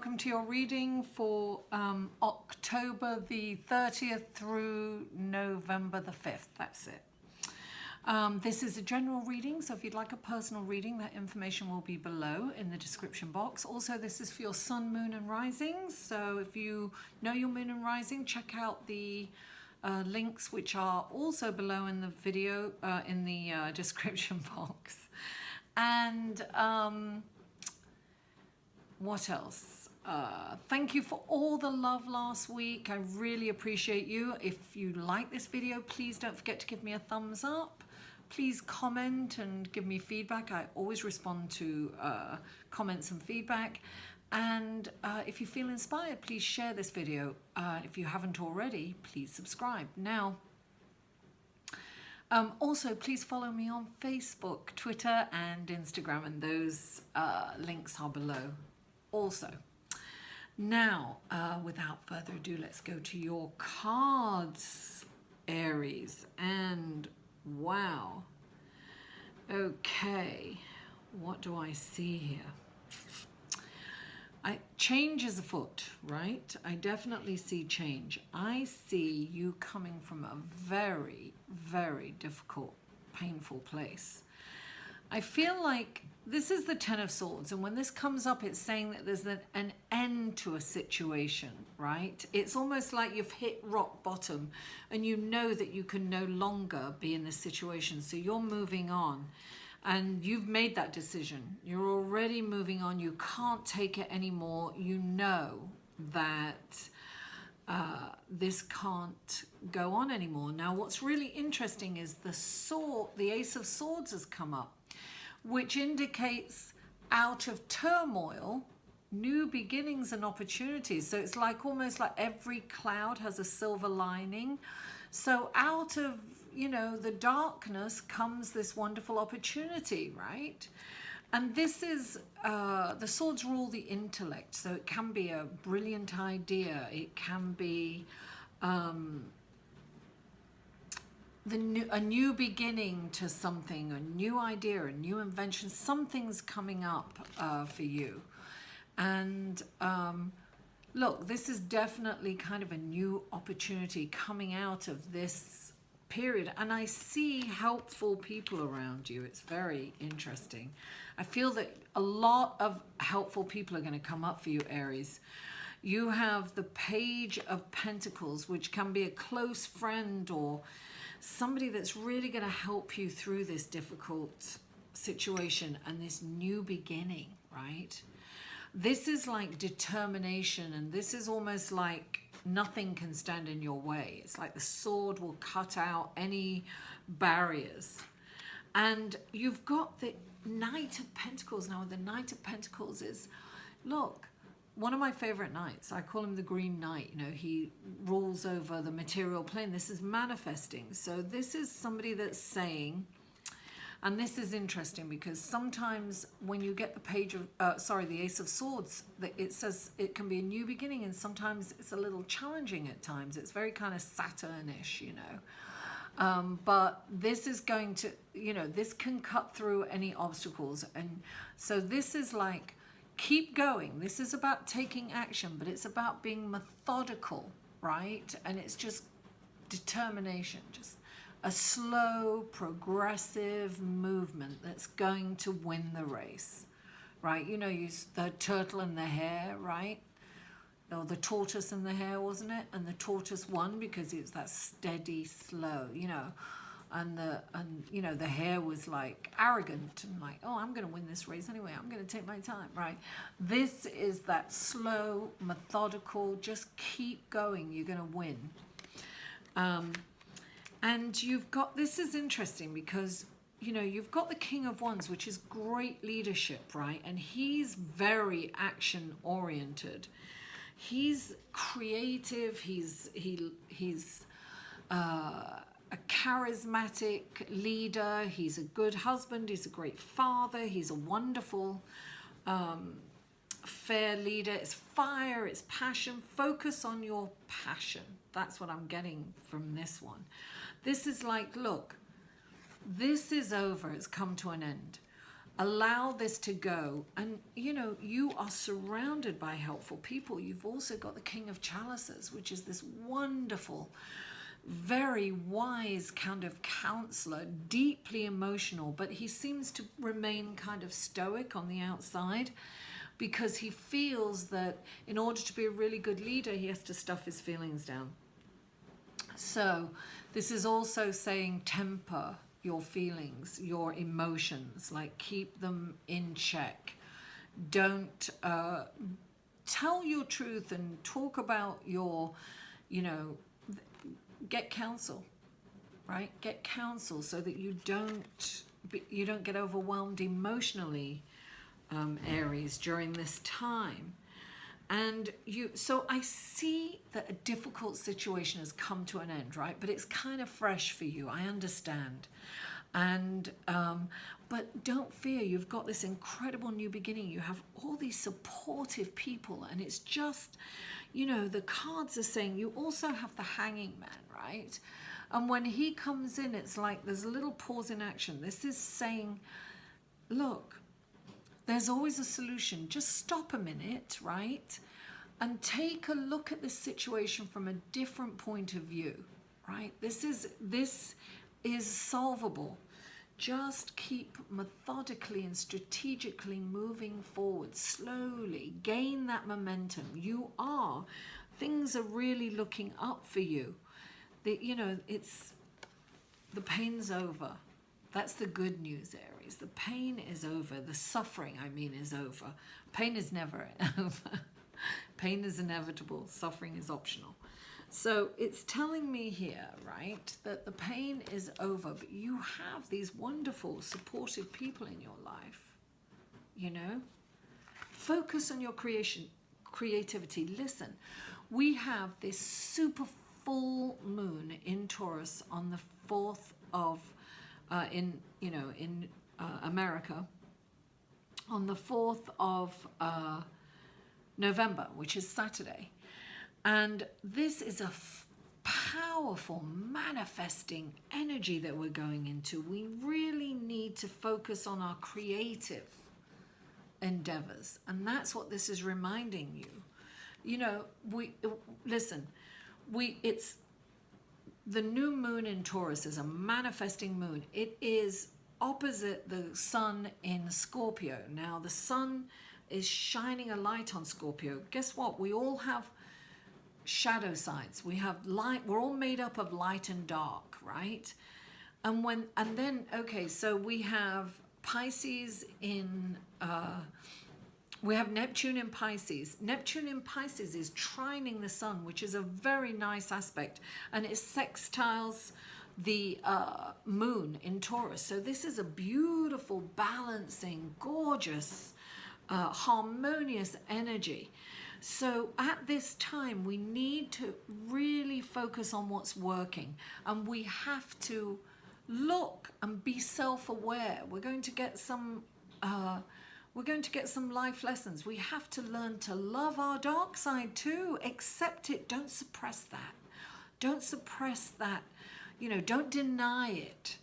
welcome to your reading for October the 30th through November the 5th. That's it. This is a general reading, so if you'd like a personal reading, that information will be below in the description box. Also, this is for your sun, moon and risings, so if you know your moon and rising, check out the links which are also below in the video, in the description box. And what else? Thank you for all the love last week. I really appreciate you. If you like this video, please don't forget to give me a thumbs up. Please comment and give me feedback. I always respond to comments and feedback. And if you feel inspired, please share this video. If you haven't already, please subscribe. Now, also, please follow me on Facebook, Twitter, and Instagram, and those links are below also. Now, without further ado, let's go to your cards, Aries, and wow. Okay, what do I see here? Change is afoot, right? I definitely see change. I see you coming from a very, very difficult, painful place. I feel like this is the Ten of Swords, and when this comes up, it's saying that there's an end to a situation, right? It's almost like you've hit rock bottom and you know that you can no longer be in this situation, so you're moving on. And you've made that decision. You're already moving on. You can't take it anymore. You know that this can't go on anymore. Now, what's really interesting is the Ace of Swords has come up, which indicates out of turmoil, new beginnings and opportunities. So it's like almost like every cloud has a silver lining. So out of, you know, the darkness comes this wonderful opportunity, right? And this is, the swords rule the intellect. So it can be a brilliant idea. It can be a new beginning to something, a new idea, a new invention. Something's coming up for you. And look, this is definitely kind of a new opportunity coming out of this period. And I see helpful people around you. It's very interesting. I feel that a lot of helpful people are going to come up for you, Aries. You have the Page of Pentacles, which can be a close friend or somebody that's really going to help you through this difficult situation and this new beginning, right? This is like determination, and this is almost like nothing can stand in your way. It's like the sword will cut out any barriers. And you've got the Knight of Pentacles. Now, the Knight of Pentacles is, look, one of my favorite knights. I call him the Green Knight. You know, he rules over the material plane. This is manifesting. So this is somebody that's saying, and this is interesting because sometimes when you get the Page of, the Ace of Swords, it says it can be a new beginning, and sometimes it's a little challenging at times. It's very kind of Saturn-ish, you know. But this is going to, you know, this can cut through any obstacles. And so this is like, keep going. This is about taking action, but it's about being methodical, right? And it's just determination, just a slow, progressive movement that's going to win the race, right? You know, the turtle and the hare, right? Or the tortoise and the hare, wasn't it? And the tortoise won because it was that steady, slow, you know. And you know, the hare was like arrogant and like, oh, I'm going to win this race anyway. I'm going to take my time, right? This is that slow, methodical, just keep going. You're going to win. And you've got, this is interesting because, you know, you've got the King of Wands, which is great leadership, right? And he's very action oriented. He's creative. He's a charismatic leader. He's a good husband. He's a great father. He's a wonderful, fair leader. It's fire. It's passion. Focus on your passion. That's what I'm getting from this one. This is like, look, this is over. It's come to an end. Allow this to go. And, you know, you are surrounded by helpful people. You've also got the King of Chalices, which is this wonderful, very wise kind of counselor, deeply emotional, but he seems to remain kind of stoic on the outside because he feels that in order to be a really good leader, he has to stuff his feelings down. So this is also saying temper your feelings, your emotions, like keep them in check. Don't tell your truth and talk about your, you know, get counsel, right? Get counsel so that you don't get overwhelmed emotionally, Aries, during this time. And so I see that a difficult situation has come to an end, right? But it's kind of fresh for you, I understand. And but don't fear, you've got this incredible new beginning. You have all these supportive people, and it's just, you know, the cards are saying you also have the Hanging Man, right? And when he comes in, it's like there's a little pause in action. This is saying, look, there's always a solution. Just stop a minute, right? And take a look at this situation from a different point of view, right? This is solvable. Just keep methodically and strategically moving forward, slowly. Gain that momentum. Things are really looking up for you. You know, the pain's over. That's the good news, Aries. The pain is over. The suffering, I mean, is over. Pain is never over. Pain is inevitable. Suffering is optional. So it's telling me here, right, that the pain is over, but you have these wonderful, supportive people in your life, you know? Focus on your creativity. Listen, we have this super full moon in Taurus on the 4th of in America on the 4th of November, which is Saturday. And this is a powerful manifesting energy that we're going into. We really need to focus on our creative endeavors. And that's what this is reminding you. You know, it's the new moon in Taurus is a manifesting moon. It is opposite the sun in Scorpio. Now, the sun is shining a light on Scorpio. Guess what? We all have shadow sides. We have light. We're all made up of light and dark, right? And so we have Pisces in we have Neptune in Pisces. Neptune in Pisces is trining the sun, which is a very nice aspect, and it sextiles the moon in Taurus. So this is a beautiful, balancing, gorgeous, harmonious energy. So at this time, we need to really focus on what's working, and we have to look and be self-aware. We're going to get some life lessons. We have to learn to love our dark side too. Accept it. Don't suppress that. Don't suppress that. You know, don't deny it.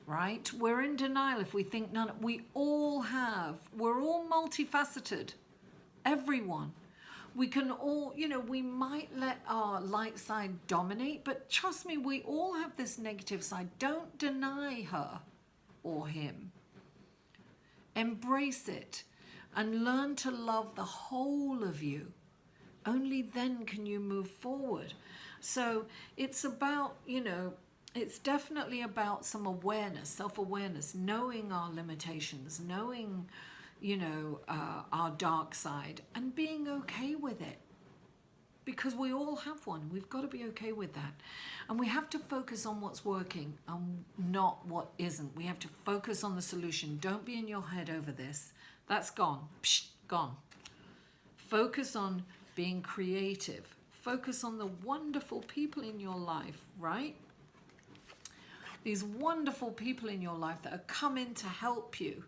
Right? We're in denial if we think none. We're all multifaceted. Everyone. We can all, you know, we might let our light side dominate, but trust me, we all have this negative side. Don't deny her or him. Embrace it and learn to love the whole of you. Only then can you move forward. So it's about, you know, it's definitely about some awareness, self-awareness, knowing our limitations, knowing, you know, our dark side, and being okay with it. Because we all have one. We've got to be okay with that. And we have to focus on what's working and not what isn't. We have to focus on the solution. Don't be in your head over this. That's gone. Psh, gone. Focus on being creative. Focus on the wonderful people in your life, right? These wonderful people in your life that are coming to help you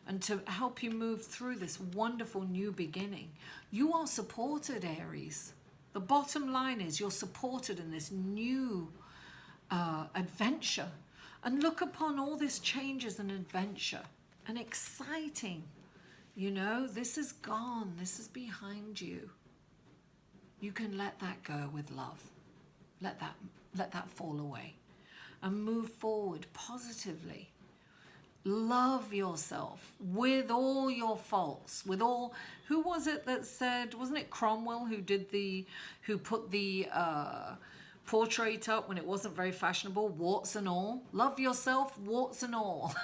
and to help you move through this wonderful new beginning. You are supported, Aries. The bottom line is you're supported in this new adventure. And look upon all this change as an adventure. and exciting. You know, this is gone. This is behind you. You can let that go with love. Let that fall away and move forward positively. Love yourself with all your faults, with all, who was it that said, wasn't it Cromwell who put the portrait up when it wasn't very fashionable, warts and all? Love yourself, warts and all.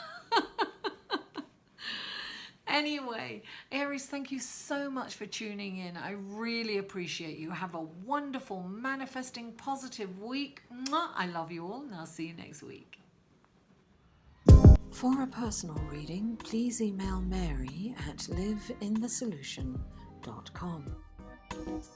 Anyway, Aries, thank you so much for tuning in. I really appreciate you. Have a wonderful, manifesting, positive week. Mwah! I love you all, and I'll see you next week. For a personal reading, please email Mary at liveinthesolution.com.